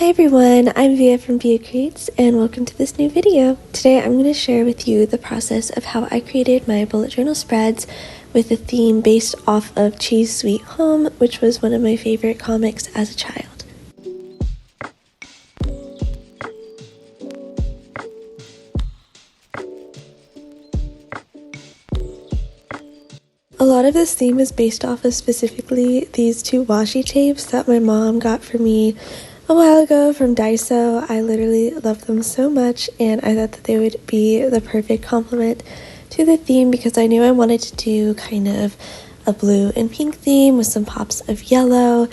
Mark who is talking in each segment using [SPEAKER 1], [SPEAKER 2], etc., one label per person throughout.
[SPEAKER 1] Hi everyone, I'm Via from Via Creates and welcome to this new video. Today I'm going to share with you the process of how I created my bullet journal spreads with a theme based off of Chi's Sweet Home, which was one of my favorite comics as a child. A lot of this theme is based off of specifically these two washi tapes that my mom got for me a while ago from Daiso. I literally love them so much and I thought that they would be the perfect complement to the theme because I knew I wanted to do kind of a blue and pink theme with some pops of yellow,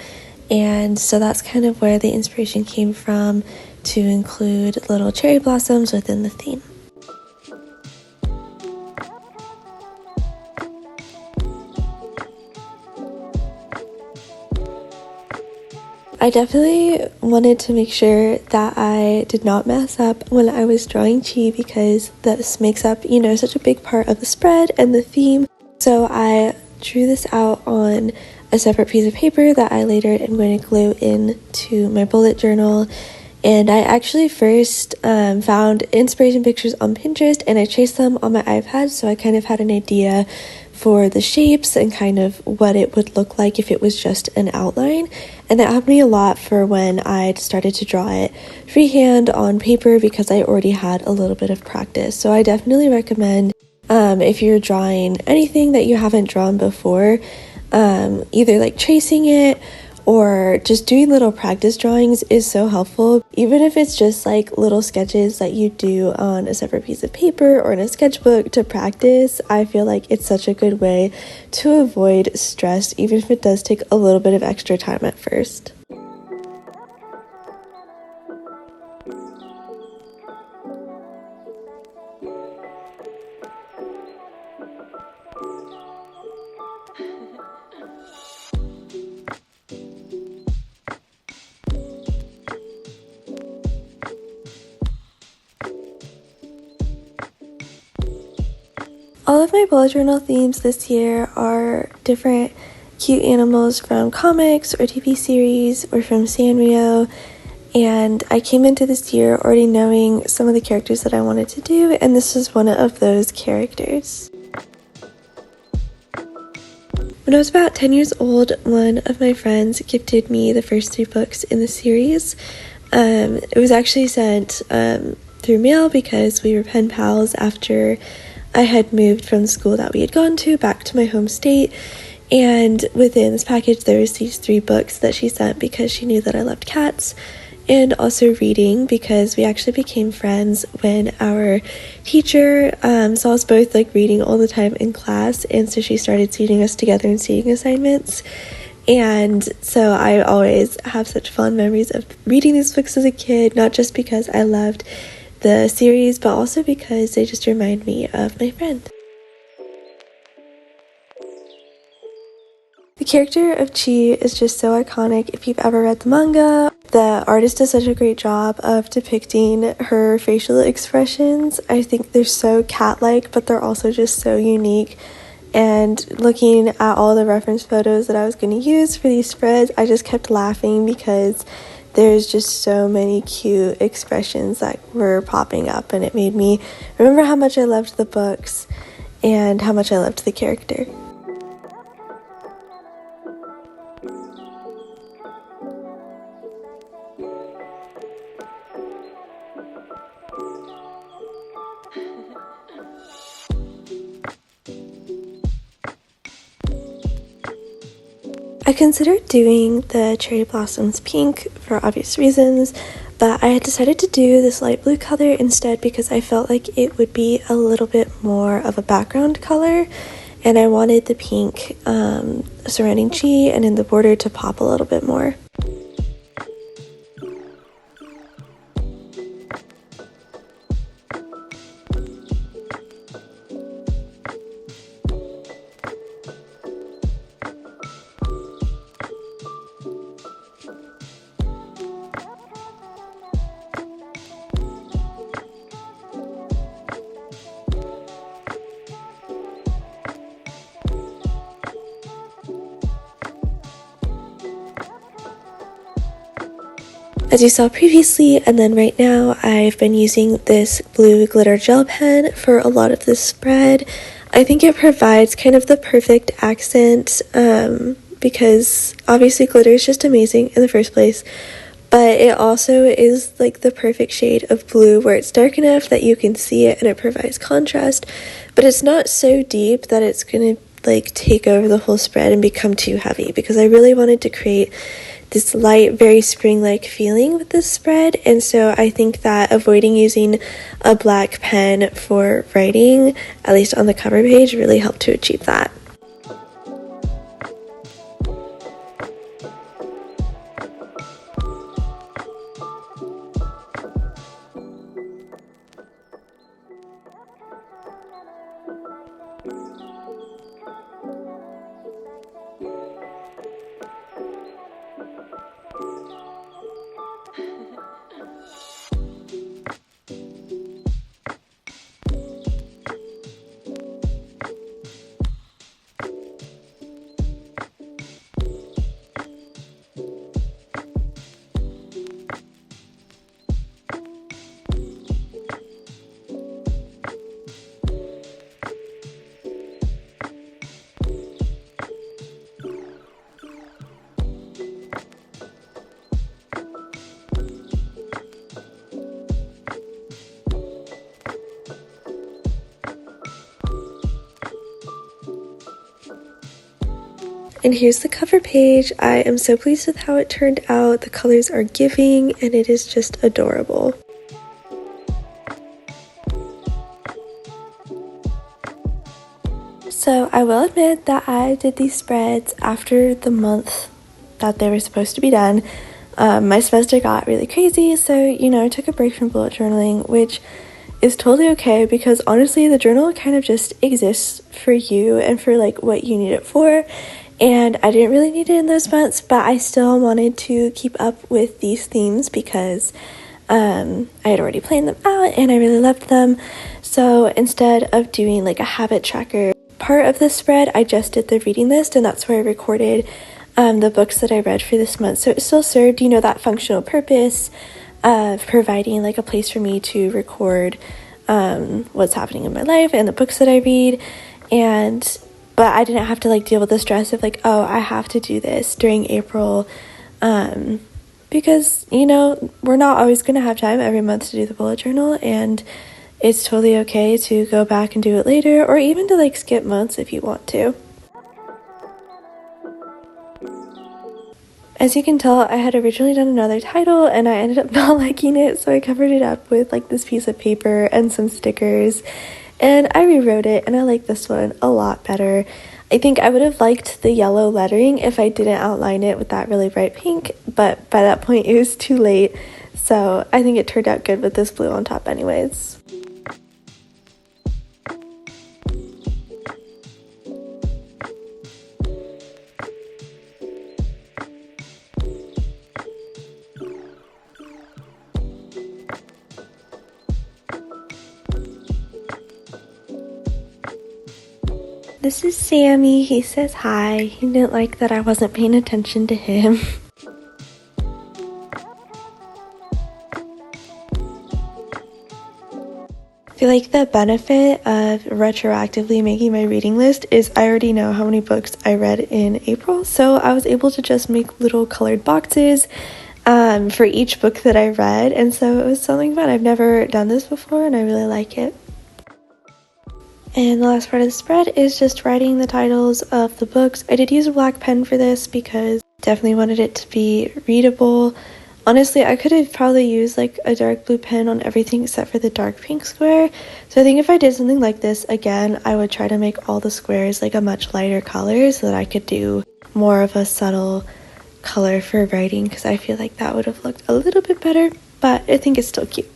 [SPEAKER 1] and so that's kind of where the inspiration came from to include little cherry blossoms within the theme. I definitely wanted to make sure that I did not mess up when I was drawing Chi because this makes up, such a big part of the spread and the theme. So I drew this out on a separate piece of paper that I later am going to glue into my bullet journal. And I actually first found inspiration pictures on Pinterest and I traced them on my iPad, so I kind of had an idea for the shapes and kind of what it would look like if it was just an outline. And that helped me a lot for when I started to draw it freehand on paper because I already had a little bit of practice. So I definitely recommend if you're drawing anything that you haven't drawn before, either like tracing it or just doing little practice drawings is so helpful. Even if it's just like little sketches that you do on a separate piece of paper or in a sketchbook to practice, I feel like it's such a good way to avoid stress, even if it does take a little bit of extra time at first. All of my bullet journal themes this year are different cute animals from comics or TV series or from Sanrio, and I came into this year already knowing some of the characters that I wanted to do, and this is one of those characters. When I was about 10 years old, one of my friends gifted me the first 3 books in the series. It was actually sent through mail because we were pen pals after I had moved from the school that we had gone to back to my home state, and within this package there was these 3 books that she sent because she knew that I loved cats and also reading, because we actually became friends when our teacher saw us both like reading all the time in class, and so she started seating us together and seating assignments. And so I always have such fond memories of reading these books as a kid, not just because I loved the series, but also because they just remind me of my friend. The character of Chi is just so iconic. If you've ever read the manga, the artist does such a great job of depicting her facial expressions. I think they're so cat-like, but they're also just so unique. And looking at all the reference photos that I was going to use for these spreads, I just kept laughing because there's just so many cute expressions that were popping up, and it made me remember how much I loved the books and how much I loved the character. I considered doing the cherry blossoms pink for obvious reasons, but I had decided to do this light blue color instead because I felt like it would be a little bit more of a background color, and I wanted the pink surrounding Chi and in the border to pop a little bit more. as you saw previously. And then right now I've been using this blue glitter gel pen for a lot of this spread. I think it provides kind of the perfect accent because obviously glitter is just amazing in the first place, but it also is like the perfect shade of blue where it's dark enough that you can see it and it provides contrast, but it's not so deep that it's gonna like take over the whole spread and become too heavy, because I really wanted to create this light, very spring-like feeling with this spread. And so I think that avoiding using a black pen for writing, at least on the cover page, really helped to achieve that. And here's the cover page. I am so pleased with how it turned out. The colors are giving and it is just adorable. So I will admit that I did these spreads after the month that they were supposed to be done. My semester got really crazy, so I took a break from bullet journaling, which is totally okay, because honestly the journal kind of just exists for you and for like what you need it for. And I didn't really need it in those months, but I still wanted to keep up with these themes because I had already planned them out and I really loved them. So instead of doing like a habit tracker part of the spread, I just did the reading list, and that's where I recorded the books that I read for this month. So it still served, that functional purpose of providing like a place for me to record what's happening in my life and the books that I read. But I didn't have to like deal with the stress of like, oh, I have to do this during April, because we're not always going to have time every month to do the bullet journal, and it's totally okay to go back and do it later, or even to like skip months if you want to. As you can tell, I had originally done another title and I ended up not liking it, so I covered it up with like this piece of paper and some stickers. And I rewrote it and I like this one a lot better. I think I would have liked the yellow lettering if I didn't outline it with that really bright pink, but by that point it was too late. So I think it turned out good with this blue on top anyways. This is Sammy. He says hi. He didn't like that I wasn't paying attention to him. I feel like the benefit of retroactively making my reading list is I already know how many books I read in April, so I was able to just make little colored boxes for each book that I read, and so it was something fun. I've never done this before and I really like it. And the last part of the spread is just writing the titles of the books. I did use a black pen for this because I definitely wanted it to be readable. Honestly, I could have probably used like a dark blue pen on everything except for the dark pink square. So I think if I did something like this again, I would try to make all the squares like a much lighter color so that I could do more of a subtle color for writing, because I feel like that would have looked a little bit better, but I think it's still cute.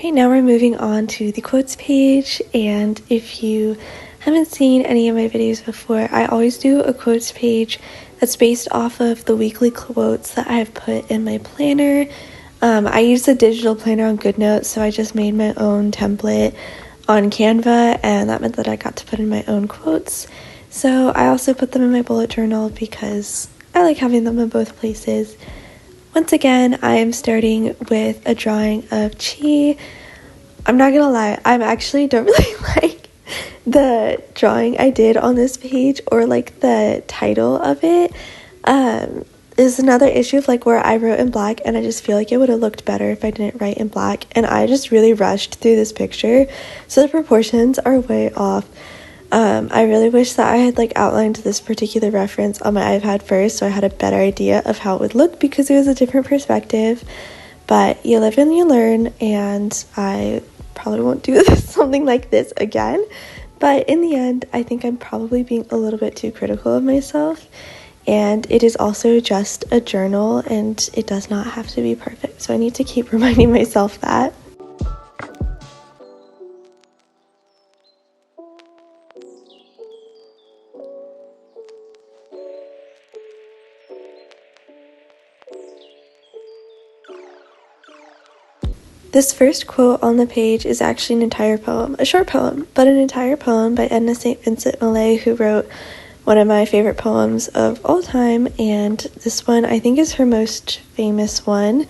[SPEAKER 1] Right now we're moving on to the quotes page, and if you haven't seen any of my videos before, I always do a quotes page that's based off of the weekly quotes that I've put in my planner. I used a digital planner on GoodNotes, so I just made my own template on Canva, and that meant that I got to put in my own quotes. So I also put them in my bullet journal because I like having them in both places. Once again, I am starting with a drawing of Chi. I'm not gonna lie, I actually don't really like the drawing I did on this page, or like the title of it. Is another issue of like where I wrote in black, and I just feel like it would have looked better if I didn't write in black, and I just really rushed through this picture, so the proportions are way off. I really wish that I had like outlined this particular reference on my iPad first, so I had a better idea of how it would look, because it was a different perspective. But you live and you learn, and I probably won't do something like this again. But in the end, I think I'm probably being a little bit too critical of myself. And it is also just a journal, and it does not have to be perfect. So I need to keep reminding myself that. This first quote on the page is actually an entire poem, a short poem, but an entire poem by Edna St. Vincent Millay, who wrote one of my favorite poems of all time, and this one I think is her most famous one.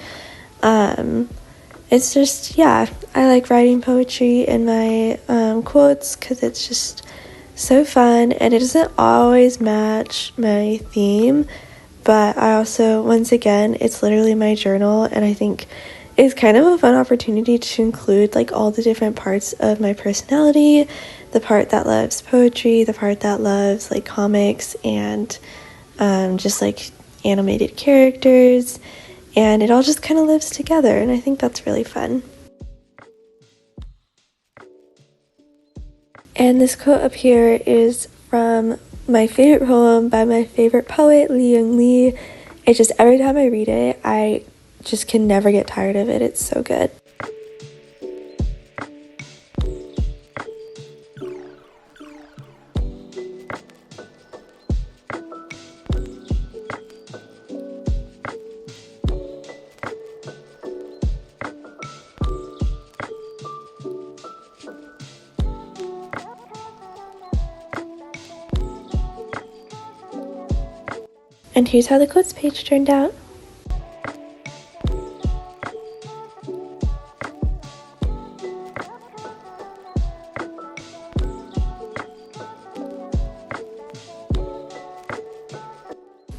[SPEAKER 1] It's just, yeah, I like writing poetry in my quotes because it's just so fun, and it doesn't always match my theme, but I also, once again, it's literally my journal, and I think it's kind of a fun opportunity to include like all the different parts of my personality, the part that loves poetry, the part that loves like comics and just like animated characters, and it all just kind of lives together, and I think that's really fun. And this quote up here is from my favorite poem by my favorite poet, Lee Young Lee. It just, every time I read it, I just can never get tired of it. It's so good. And here's how the quotes page turned out.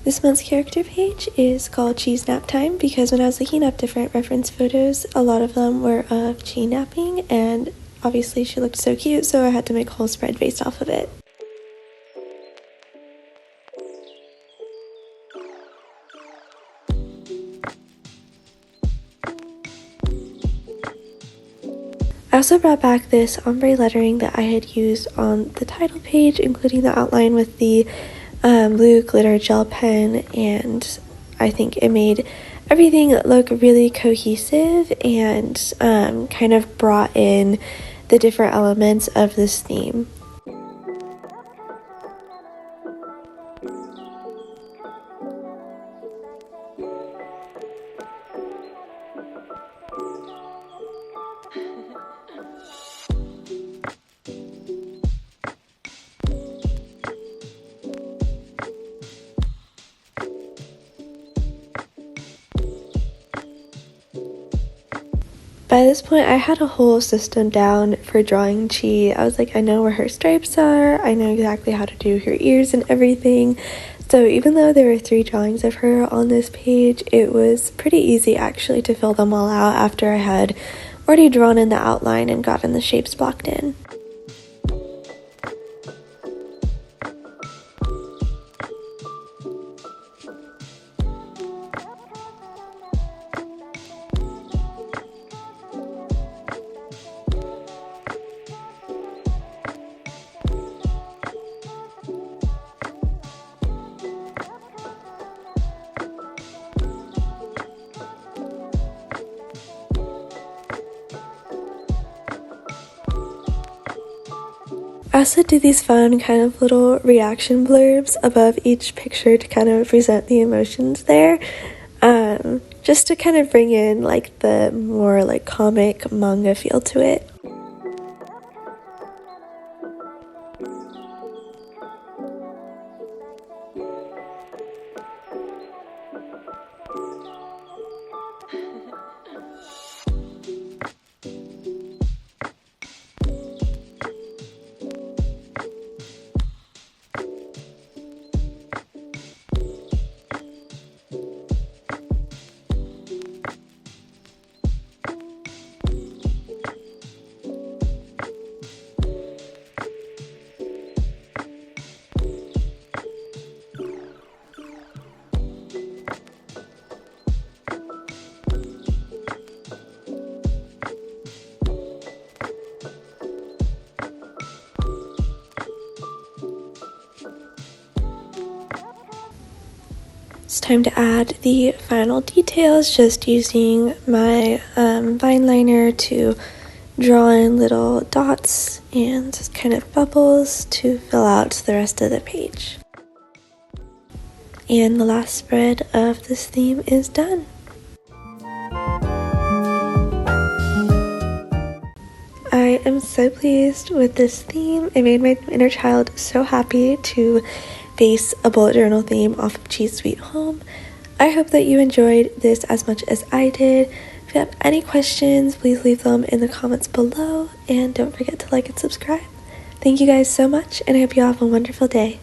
[SPEAKER 1] This month's character page is called Cheese Nap Time because when I was looking up different reference photos, a lot of them were of Chi napping, and obviously she looked so cute, so I had to make a whole spread based off of it. I also brought back this ombre lettering that I had used on the title page, including the outline with the blue glitter gel pen, and I think it made everything look really cohesive and kind of brought in the different elements of this theme. By this point, I had a whole system down for drawing Chi. I was like, I know where her stripes are, I know exactly how to do her ears and everything. So even though there were 3 drawings of her on this page, it was pretty easy actually to fill them all out after I had already drawn in the outline and gotten the shapes blocked in. I also did these fun kind of little reaction blurbs above each picture to kind of present the emotions there. just to kind of bring in like the more like comic manga feel to it. It's time to add the final details, just using my fine liner to draw in little dots and kind of bubbles to fill out the rest of the page. And the last spread of this theme is done. I am so pleased with this theme. It made my inner child so happy to base a bullet journal theme off of Cheese Sweet Home. I hope that you enjoyed this as much as I did. If you have any questions, please leave them in the comments below, and don't forget to like and subscribe. Thank you guys so much, and I hope you all have a wonderful day.